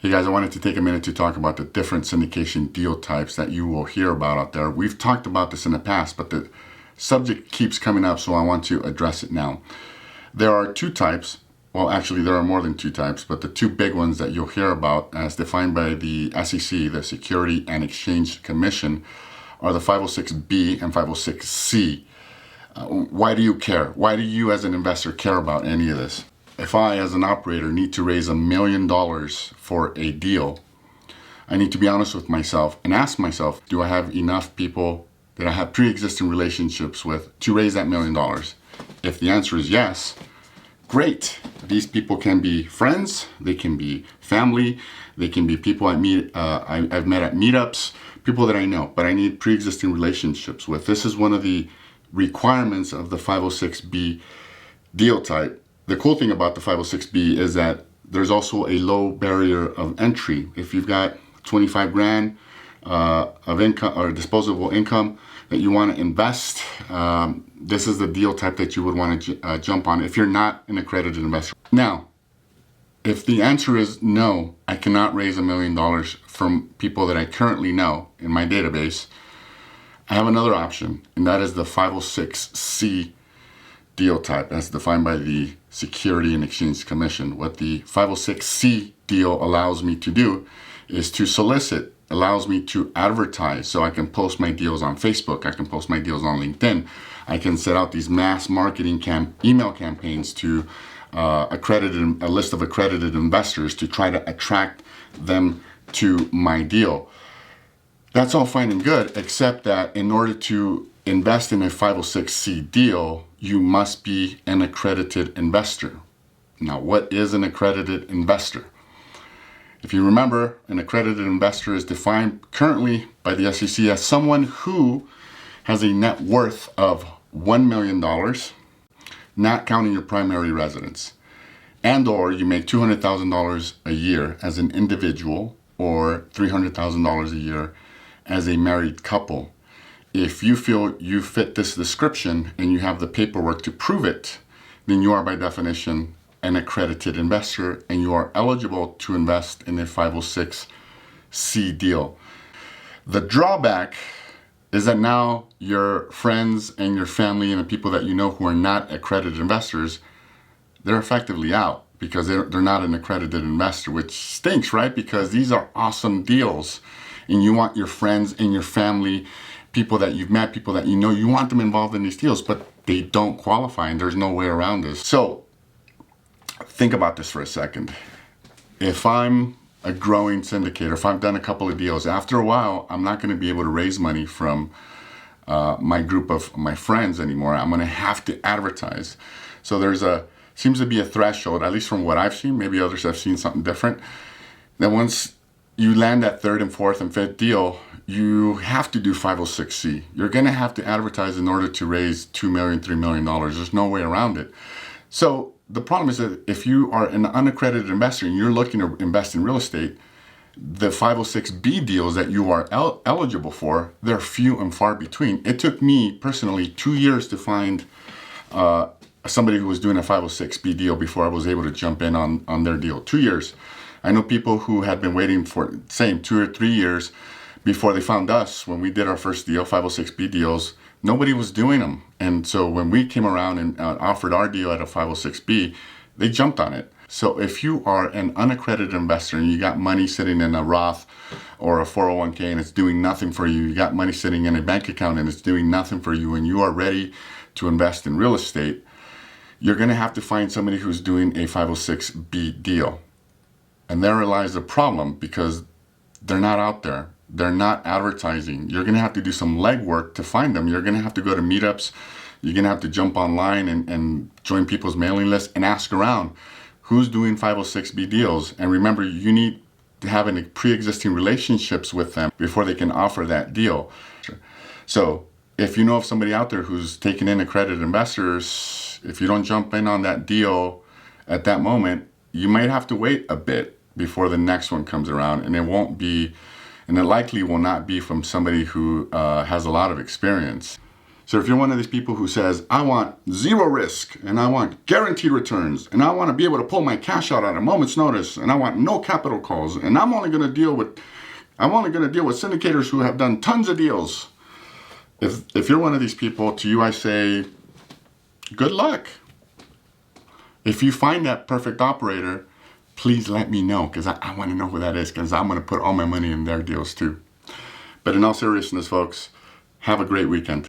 Hey guys, I wanted to take a minute to talk about the different syndication deal types that you will hear about out there. We've talked about this in the past, but the subject keeps coming up, so I want to address it now. There are two types. Well, actually, there are more than two types, but the two big ones that you'll hear about as defined by the SEC, the Security and Exchange Commission, are the 506B and 506C. Why do you care? Why do you as an investor care about any of this? If I, as an operator, need to raise $1 million for a deal, I need to be honest with myself and ask myself, do I have enough people that I have pre-existing relationships with to raise that $1 million? If the answer is yes, great. These people can be friends, they can be family, they can be people I've met at meetups, people that I know, but I need pre-existing relationships with. This is one of the requirements of the 506B deal type. The cool thing about the 506B is that there's also a low barrier of entry. If you've got 25 grand of income or disposable income that you want to invest, this is the deal type that you would want to jump on if you're not an accredited investor. Now, if the answer is no, I cannot raise $1 million from people that I currently know in my database, I have another option, and that is the 506C deal type as defined by the Security and Exchange Commission. What the 506C deal allows me to do is to solicit, allows me to advertise. So I can post my deals on Facebook, I can post my deals on LinkedIn, I can set out these mass marketing email campaigns to a list of accredited investors to try to attract them to my deal. That's all fine and good, except that in order to invest in a 506C deal, you must be an accredited investor. Now, what is an accredited investor? If you remember, an accredited investor is defined currently by the SEC as someone who has a net worth of $1 million, not counting your primary residence, and or you make $200,000 a year as an individual or $300,000 a year as a married couple. If you feel you fit this description and you have the paperwork to prove it, then you are by definition an accredited investor and you are eligible to invest in a 506C deal. The drawback is that now your friends and your family and the people that you know who are not accredited investors, they're effectively out because they're not an accredited investor, which stinks, right? Because these are awesome deals and you want your friends and your family, people that you've met, people that you know, you want them involved in these deals, but they don't qualify and there's no way around this. So think about this for a second. If I'm a growing syndicator, if I've done a couple of deals, after a while, I'm not going to be able to raise money from my group of my friends anymore. I'm going to have to advertise. So seems to be a threshold, at least from what I've seen, maybe others have seen something different, that once you land that third and fourth and fifth deal, you have to do 506C. You're going to have to advertise in order to raise $2 million, $3 million. There's no way around it. So the problem is that if you are an unaccredited investor and you're looking to invest in real estate, the 506B deals that you are eligible for, they're few and far between. It took me personally 2 years to find somebody who was doing a 506B deal before I was able to jump in on their deal. 2 years. I know people who had been waiting for, same 2 or 3 years before they found us. When we did our first deal, 506B deals, nobody was doing them. And so when we came around and offered our deal at a 506B, they jumped on it. So if you are an unaccredited investor and you got money sitting in a Roth or a 401k and it's doing nothing for you, you got money sitting in a bank account and it's doing nothing for you, and you are ready to invest in real estate, you're going to have to find somebody who's doing a 506B deal. And therein lies the problem, because they're not out there. They're not advertising. You're going to have to do some legwork to find them. You're going to have to go to meetups. You're going to have to jump online and join people's mailing lists and ask around who's doing 506B deals. And remember, you need to have any pre-existing relationships with them before they can offer that deal. So if you know of somebody out there who's taking in accredited investors, if you don't jump in on that deal at that moment, you might have to wait a bit before the next one comes around, and it likely will not be from somebody who has a lot of experience. So if you're one of these people who says, I want zero risk and I want guaranteed returns and I want to be able to pull my cash out at a moment's notice and I want no capital calls and I'm only going to deal with syndicators who have done tons of deals. If you're one of these people, to you I say, good luck. If you find that perfect operator, please let me know, because I want to know who that is, because I'm going to put all my money in their deals too. But in all seriousness, folks, have a great weekend.